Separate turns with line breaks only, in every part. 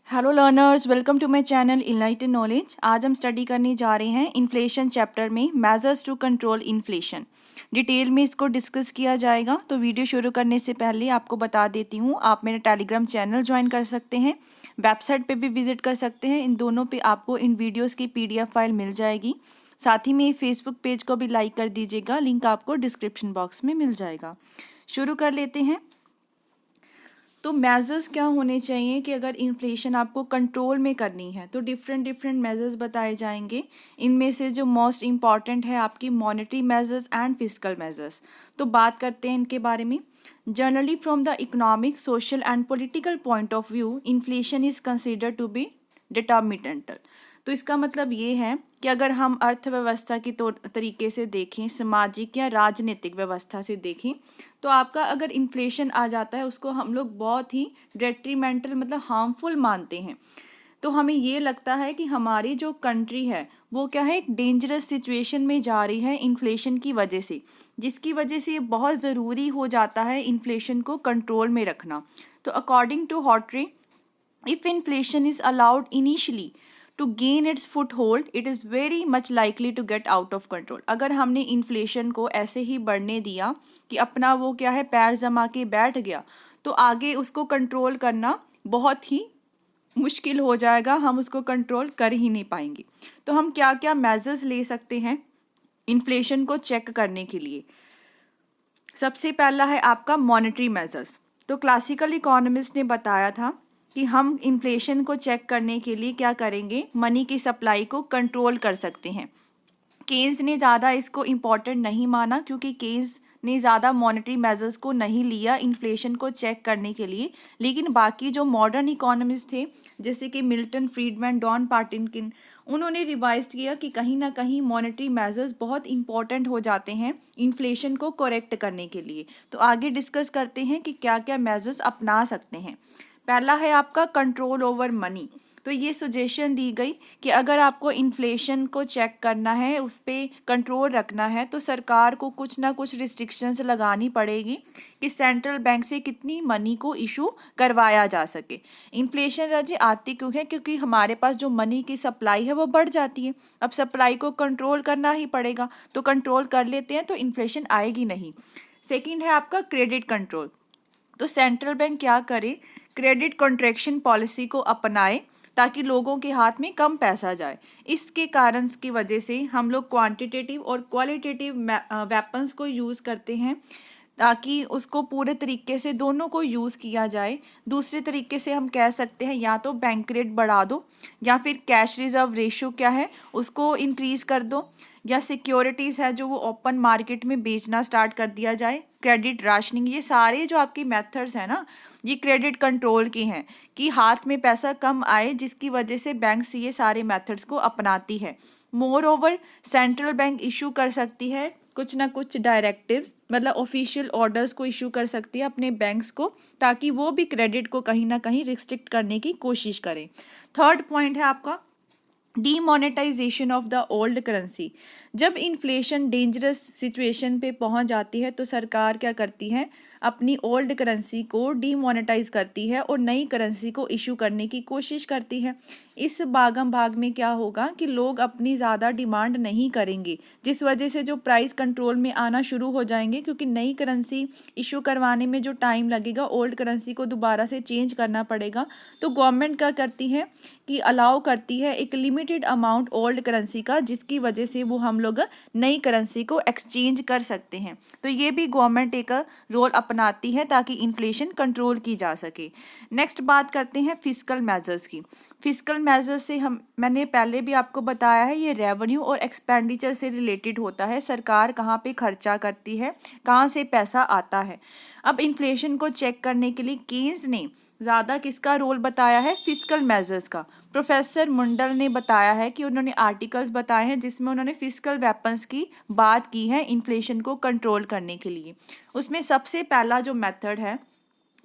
Hello learners, welcome to my channel enlighten knowledge. आज हम study करने जा रहे हैं इन्फ्लेशन चैप्टर में measures to control inflation. Detail में इसको डिस्कस किया जाएगा। तो वीडियो शुरू करने से पहले आपको बता देती हूँ, आप मेरा टेलीग्राम चैनल ज्वाइन कर सकते हैं, वेबसाइट पे भी विजिट कर सकते हैं। इन दोनों पे आपको इन वीडियोज़ की PDF फाइल मिल जाएगी। साथ ही में फेसबुक पेज को भी लाइक कर दीजिएगा, लिंक आपको डिस्क्रिप्शन बॉक्स में मिल जाएगा। शुरू कर लेते हैं। तो मेजर्स क्या होने चाहिए कि अगर इन्फ्लेशन आपको कंट्रोल में करनी है तो डिफरेंट मेजर्स बताए जाएंगे। इनमें से जो मोस्ट इम्पॉर्टेंट है आपकी monetary measures and fiscal measures. तो बात करते हैं इनके बारे में। Generally from the economic, social and political point of view, inflation is considered to be detrimental. तो इसका मतलब ये है कि अगर हम अर्थव्यवस्था की तरीके से देखें, सामाजिक या राजनीतिक व्यवस्था से देखें, तो आपका अगर इन्फ्लेशन आ जाता है उसको हम लोग बहुत ही डेट्रीमेंटल मतलब हार्मफुल मानते हैं। तो हमें ये लगता है कि हमारी जो कंट्री है वो क्या है, एक डेंजरस सिचुएशन में जा रही है इन्फ्लेशन की वजह से, जिसकी वजह से ये बहुत ज़रूरी हो जाता है इन्फ्लेशन को कंट्रोल में रखना। तो according to Hawtrey, if inflation is allowed initially to gain its foothold, it is very much likely to get out of control। अगर हमने इन्फ्लेशन को ऐसे ही बढ़ने दिया कि अपना वो क्या है पैर जमा के बैठ गया, तो आगे उसको कंट्रोल करना बहुत ही मुश्किल हो जाएगा, हम उसको कंट्रोल कर ही नहीं पाएंगे। तो हम क्या क्या मेजर्स ले सकते हैं इन्फ्लेशन को चेक करने के लिए। सबसे पहला है आपका मॉनेटरी मेजर्स। तो क्लासिकल इकोनॉमिस्ट ने बताया था कि हम इन्फ्लेशन को चेक करने के लिए क्या करेंगे, मनी की सप्लाई को कंट्रोल कर सकते हैं। केन्स ने ज़्यादा इसको इम्पॉर्टेंट नहीं माना, क्योंकि केन्स ने ज़्यादा मॉनेटरी मेजर्स को नहीं लिया इन्फ्लेशन को चेक करने के लिए। लेकिन बाकी जो मॉडर्न इकोनॉमिस्ट थे, जैसे कि मिल्टन फ्रीडमैन, डॉन पार्टिनकिन, उन्होंने रिवाइज किया कि कहीं ना कहीं मॉनेटरी मेजर्स बहुत इंपॉर्टेंट हो जाते हैं इन्फ्लेशन को करेक्ट करने के लिए। तो आगे डिस्कस करते हैं कि क्या क्या मेजर्स अपना सकते हैं। पहला है आपका कंट्रोल ओवर मनी। तो ये सजेशन दी गई कि अगर आपको इन्फ्लेशन को चेक करना है, उस पर कंट्रोल रखना है, तो सरकार को कुछ ना कुछ रिस्ट्रिक्शंस लगानी पड़ेगी कि सेंट्रल बैंक से कितनी मनी को इशू करवाया जा सके। इन्फ्लेशन राज्य आती क्यों है, क्योंकि हमारे पास जो मनी की सप्लाई है वो बढ़ जाती है। अब सप्लाई को कंट्रोल करना ही पड़ेगा, तो कंट्रोल कर लेते हैं तो इन्फ्लेशन आएगी नहीं। सेकेंड है आपका क्रेडिट कंट्रोल। तो सेंट्रल बैंक क्या करे, क्रेडिट कॉन्ट्रैक्शन पॉलिसी को अपनाए ताकि लोगों के हाथ में कम पैसा जाए। इसके कारण की वजह से हम लोग क्वांटिटेटिव और क्वालिटेटिव वेपन्स को यूज़ करते हैं, ताकि उसको पूरे तरीके से दोनों को यूज़ किया जाए। दूसरे तरीके से हम कह सकते हैं या तो बैंक रेट बढ़ा दो, या फिर कैश रिजर्व रेशो क्या है उसको इंक्रीज़ कर दो, या सिक्योरिटीज़ है जो वो ओपन मार्केट में बेचना स्टार्ट कर दिया जाए। क्रेडिट राशनिंग, ये सारे जो आपके मेथड्स हैं ना, ये क्रेडिट कंट्रोल के हैं कि हाथ में पैसा कम आए, जिसकी वजह से बैंक्स ये सारे मेथड्स को अपनाती है। More over, central bank issue कर सकती है कुछ ना कुछ डायरेक्टिव्स, मतलब ऑफिशियल ऑर्डर्स को इशू कर सकती है अपने बैंक्स को, ताकि वो भी क्रेडिट को कहीं ना कहीं रिस्ट्रिक्ट करने की कोशिश करें। थर्ड पॉइंट है आपका demonetisation of the old currency. जब इन्फ्लेशन डेंजरस सिचुएशन पे पहुंच जाती है तो सरकार क्या करती है, अपनी ओल्ड करेंसी को डीमोनेटाइज करती है और नई करेंसी को इशू करने की कोशिश करती है। इस भागम भाग में क्या होगा कि लोग अपनी ज़्यादा डिमांड नहीं करेंगे, जिस वजह से जो प्राइस कंट्रोल में आना शुरू हो जाएंगे, क्योंकि नई करेंसी इशू करवाने में जो टाइम लगेगा, ओल्ड करेंसी को दोबारा से चेंज करना पड़ेगा। तो गवर्नमेंट क्या करती है कि अलाउ करती है एक लिमिटेड अमाउंट ओल्ड करेंसी का, जिसकी वजह से वो हम लोग नई करेंसी को एक्सचेंज कर सकते हैं। तो ये भी गवर्नमेंट एक रोल अपनाती है ताकि इन्फ्लेशन कंट्रोल की जा सके। नेक्स्ट बात करते हैं फिस्कल मेजर्स की। फिस्कल मेजर्स से मैंने पहले भी आपको बताया है, ये रेवेन्यू और एक्सपेंडिचर से रिलेटेड होता है। सरकार कहाँ पे खर्चा करती है, कहाँ से पैसा आता है। अब इन्फ्लेशन को चेक करने के लिए केन्स ने ज़्यादा किसका रोल बताया है, फिस्कल मेजर्स का। प्रोफेसर मुंडल ने बताया है कि उन्होंने आर्टिकल्स बताए हैं जिसमें उन्होंने फिस्कल वेपन्स की बात की है इन्फ्लेशन को कंट्रोल करने के लिए। उसमें सबसे पहला जो मेथड है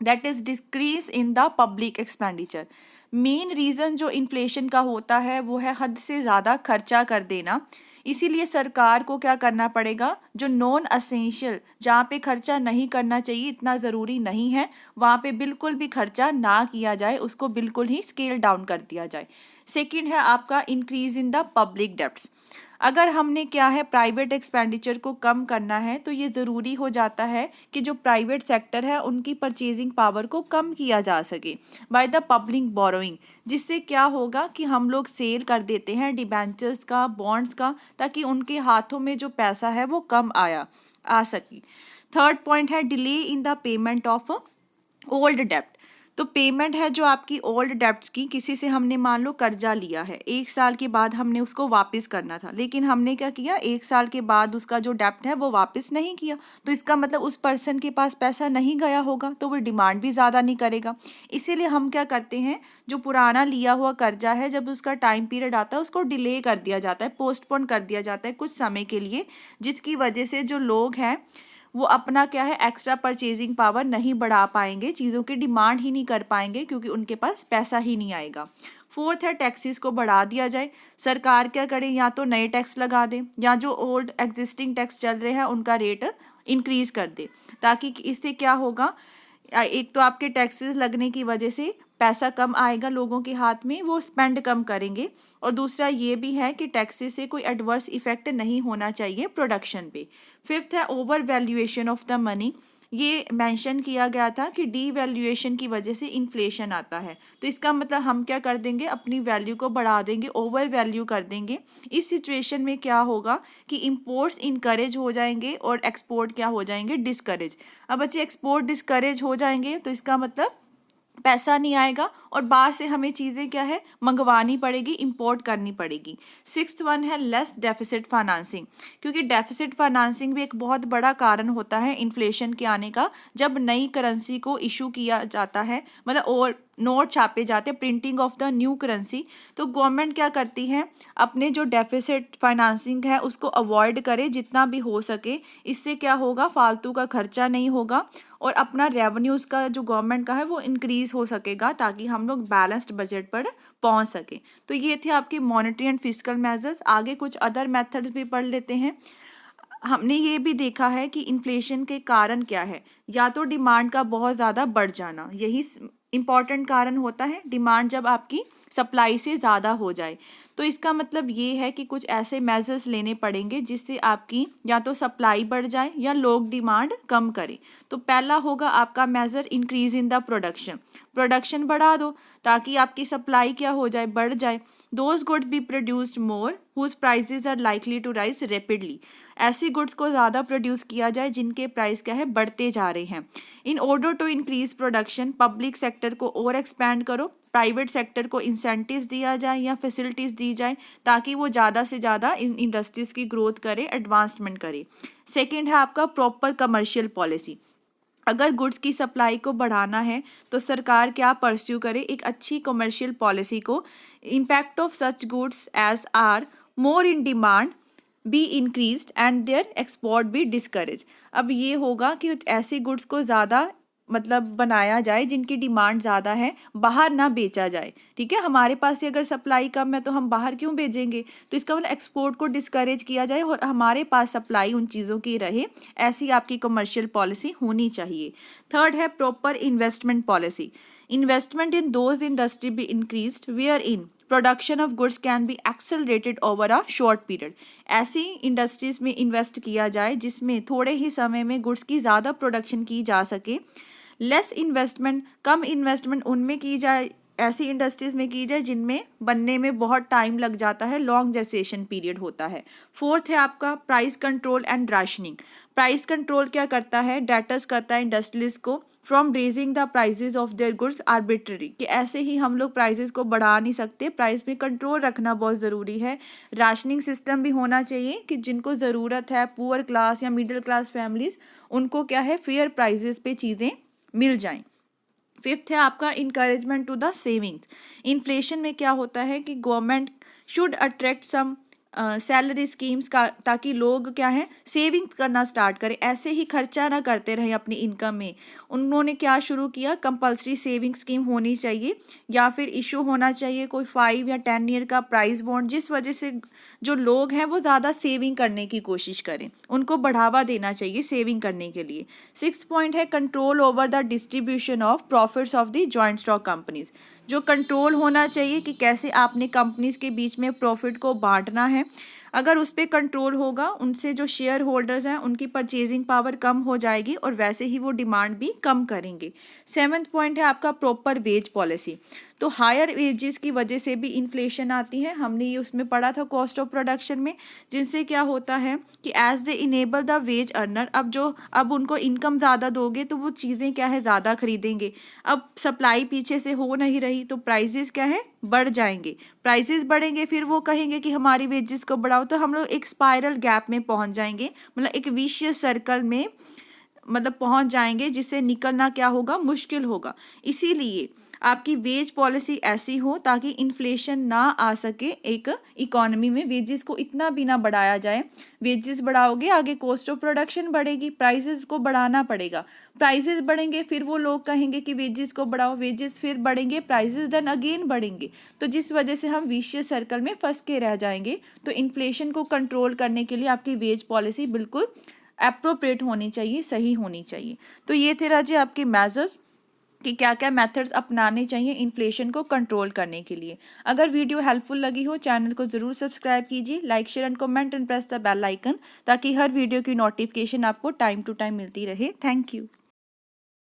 that is decrease in the public expenditure. Main reason जो इन्फ्लेशन का होता है वो है हद से ज़्यादा खर्चा कर देना। इसीलिए सरकार को क्या करना पड़ेगा, जो नॉन असेंशियल जहाँ पे खर्चा नहीं करना चाहिए, इतना ज़रूरी नहीं है, वहाँ पे बिल्कुल भी खर्चा ना किया जाए, उसको बिल्कुल ही स्केल डाउन कर दिया जाए। सेकंड है आपका increase in the public debts. अगर हमने क्या है प्राइवेट एक्सपेंडिचर को कम करना है तो ये ज़रूरी हो जाता है कि जो प्राइवेट सेक्टर है उनकी परचेजिंग पावर को कम किया जा सके बाय द पब्लिक बोरोइंग, जिससे क्या होगा कि हम लोग सेल कर देते हैं डिबेंचर्स का, बॉन्ड्स का, ताकि उनके हाथों में जो पैसा है वो कम आ सके। थर्ड पॉइंट है delay in the payment of old डेब्ट। तो पेमेंट है जो आपकी ओल्ड डेब्ट्स की, किसी से हमने मान लो कर्जा लिया है, 1 साल के बाद हमने उसको वापस करना था, लेकिन हमने क्या किया, 1 साल के बाद उसका जो डेब्ट है वो वापस नहीं किया, तो इसका मतलब उस पर्सन के पास पैसा नहीं गया होगा, तो वो डिमांड भी ज़्यादा नहीं करेगा। इसीलिए हम क्या करते हैं, जो पुराना लिया हुआ कर्जा है जब उसका टाइम पीरियड आता है उसको डिले कर दिया जाता है, पोस्टपोन कर दिया जाता है कुछ समय के लिए, जिसकी वजह से जो लोग हैं वो अपना क्या है एक्स्ट्रा परचेजिंग पावर नहीं बढ़ा पाएंगे, चीज़ों की डिमांड ही नहीं कर पाएंगे क्योंकि उनके पास पैसा ही नहीं आएगा। फोर्थ है टैक्सेस को बढ़ा दिया जाए। सरकार क्या करे, या तो नए टैक्स लगा दे या जो ओल्ड एग्जिस्टिंग टैक्स चल रहे हैं उनका रेट इंक्रीज कर दे, ताकि इससे क्या होगा, एक तो आपके टैक्सेस लगने की वजह से पैसा कम आएगा लोगों के हाथ में, वो स्पेंड कम करेंगे, और दूसरा ये भी है कि टैक्सेस से कोई एडवर्स इफेक्ट नहीं होना चाहिए प्रोडक्शन पे। फिफ्थ है over valuation of the money. ये मेंशन किया गया था कि डी वैल्यूएशन की वजह से इन्फ्लेशन आता है, तो इसका मतलब हम क्या कर देंगे, अपनी वैल्यू को बढ़ा देंगे, ओवर वैल्यू कर देंगे। इस सिचुएशन में क्या होगा कि इंपोर्ट्स इनकरेज हो जाएंगे और एक्सपोर्ट क्या हो जाएंगे, डिस्करेज। अब बच्चे एक्सपोर्ट डिस्करेज हो जाएंगे तो इसका मतलब पैसा नहीं आएगा और बाहर से हमें चीज़ें क्या है मंगवानी पड़ेगी, इंपोर्ट करनी पड़ेगी। सिक्स्थ वन है लेस डेफिसिट फाइनेंसिंग, क्योंकि डेफिसिट फाइनेंसिंग भी एक बहुत बड़ा कारण होता है इन्फ्लेशन के आने का। जब नई करेंसी को इशू किया जाता है, मतलब और नोट छापे जाते हैं, printing of the new currency, तो गवर्नमेंट क्या करती है, अपने जो डेफिसिट फाइनेंसिंग है उसको अवॉइड करे जितना भी हो सके। इससे क्या होगा, फालतू का खर्चा नहीं होगा और अपना रेवेन्यूज़ का जो गवर्नमेंट का है वो इंक्रीज हो सकेगा, ताकि हम लोग बैलेंस्ड बजट पर पहुंच सके। तो ये थे आपके मॉनेटरी एंड फिस्कल मेजर्स। आगे कुछ अदर मेथड्स भी पढ़ लेते हैं। हमने ये भी देखा है कि इन्फ्लेशन के कारण क्या है, या तो डिमांड का बहुत ज़्यादा बढ़ जाना, यही इम्पॉर्टेंट कारण होता है। डिमांड जब आपकी सप्लाई से ज़्यादा हो जाए, तो इसका मतलब ये है कि कुछ ऐसे मेजर्स लेने पड़ेंगे जिससे आपकी या तो सप्लाई बढ़ जाए या लोग डिमांड कम करें। तो पहला होगा आपका major increase in the production. Production बढ़ा दो ताकि आपकी सप्लाई क्या हो जाए, बढ़ जाए। Those goods be produced more whose prices are likely to rise rapidly. ऐसी गुड्स को ज़्यादा प्रोड्यूस किया जाए जिनके प्राइस क्या है, बढ़ते जा रहे हैं। In order to increase production, public sector को और एक्सपैंड करो, प्राइवेट सेक्टर को इंसेंटिव्स दिया जाए या फैसिलिटीज़ दी जाए ताकि वो ज़्यादा से ज़्यादा इन इंडस्ट्रीज़ की ग्रोथ करे, एडवांसमेंट करे। सेकेंड है आपका प्रॉपर कमर्शियल पॉलिसी। अगर गुड्स की सप्लाई को बढ़ाना है तो सरकार क्या परस्यू करे, एक अच्छी कमर्शियल पॉलिसी को। Impact of such goods as are more in demand be increased and their export be discourage. अब ये होगा कि ऐसी गुड्स को ज़्यादा मतलब बनाया जाए जिनकी डिमांड ज़्यादा है, बाहर ना बेचा जाए। ठीक है, हमारे पास ही अगर सप्लाई कम है तो हम बाहर क्यों भेजेंगे, तो इसका मतलब एक्सपोर्ट को डिस्करेज किया जाए और हमारे पास सप्लाई उन चीज़ों की रहे, ऐसी आपकी कमर्शियल पॉलिसी होनी चाहिए। थर्ड है proper investment policy. Investment in those industry be increased where in production of goods can be accelerated over a short period. ऐसी इंडस्ट्रीज में इन्वेस्ट किया जाए जिसमें थोड़े ही समय में गुड्स की ज़्यादा प्रोडक्शन की जा सके। लेस इन्वेस्टमेंट, कम इन्वेस्टमेंट उनमें की जाए, ऐसी इंडस्ट्रीज में की जाए जिनमें बनने में बहुत टाइम लग जाता है, लॉन्ग जेस्टेशन पीरियड होता है। फोर्थ है आपका price control and rationing. Price control क्या करता है, डेटर्स करता है इंडस्ट्रीज को from raising the prices of their goods arbitrary, कि ऐसे ही हम लोग प्राइजेस को बढ़ा नहीं सकते, प्राइस में कंट्रोल रखना बहुत ज़रूरी है। राशनिंग सिस्टम भी होना चाहिए कि जिनको ज़रूरत है, पुअर क्लास या मिडिल क्लास फैमिलीज, उनको क्या है फेयर प्राइजेस पे चीज़ें मिल जाएं। फिफ्थ है आपका encouragement to the savings. Inflation में क्या होता है कि government should attract some salary schemes का, ताकि लोग क्या है सेविंग्स करना स्टार्ट करें, ऐसे ही खर्चा ना करते रहे अपनी इनकम में। उन्होंने क्या शुरू किया, कंपलसरी सेविंग स्कीम होनी चाहिए या फिर इशू होना चाहिए कोई 5 या 10 ईयर का प्राइस बॉन्ड, जिस वजह से जो लोग हैं वो ज़्यादा सेविंग करने की कोशिश करें, उनको बढ़ावा देना चाहिए सेविंग करने के लिए। 6 पॉइंट है control over the distribution of profits of the joint stock companies, जो कंट्रोल होना चाहिए कि कैसे आपने कंपनीज के बीच में प्रॉफिट को बांटना है। अगर उस पर कंट्रोल होगा, उनसे जो शेयर होल्डर्स हैं उनकी परचेजिंग पावर कम हो जाएगी और वैसे ही वो डिमांड भी कम करेंगे। 7वां पॉइंट है आपका प्रॉपर वेज पॉलिसी। तो हायर वेजेस की वजह से भी इन्फ्लेशन आती है, हमने ये उसमें पढ़ा था कॉस्ट ऑफ प्रोडक्शन में, जिनसे क्या होता है कि as they enable the wage earner, अब उनको इनकम ज़्यादा दोगे तो वो चीज़ें क्या है ज़्यादा खरीदेंगे। अब सप्लाई पीछे से हो नहीं रही तो प्राइजेस क्या है बढ़ जाएंगे, प्राइजेस बढ़ेंगे, फिर वो कहेंगे कि हमारी वेजेस को बढ़ाओ, तो हम लोग एक स्पाइरल गैप में पहुंच जाएंगे, मतलब एक विशियस सर्कल में पहुंच जाएंगे, जिससे निकलना क्या होगा मुश्किल होगा। इसीलिए आपकी वेज पॉलिसी ऐसी हो ताकि इन्फ्लेशन ना आ सके एक इकोनॉमी में, वेजेस को इतना भी ना बढ़ाया जाए। वेजेस बढ़ाओगे आगे कॉस्ट ऑफ प्रोडक्शन बढ़ेगी, प्राइसेस को बढ़ाना पड़ेगा, प्राइसेस बढ़ेंगे फिर वो लोग कहेंगे कि वेजेस को बढ़ाओ, वेजेस फिर बढ़ेंगे, प्राइसेस देन अगेन बढ़ेंगे, तो जिस वजह से हम विशियस सर्कल में फंस के रह जाएंगे। तो इन्फ्लेशन को कंट्रोल करने के लिए आपकी वेज पॉलिसी बिल्कुल एप्रोप्रिएट होनी चाहिए, सही होनी चाहिए। तो ये थे राजे आपके मेजर्स कि क्या क्या मेथड्स अपनाने चाहिए इन्फ्लेशन को कंट्रोल करने के लिए। अगर वीडियो हेल्पफुल लगी हो चैनल को ज़रूर सब्सक्राइब कीजिए, like share and comment and press the bell icon, ताकि हर वीडियो की नोटिफिकेशन आपको टाइम टू टाइम मिलती रहे। Thank you.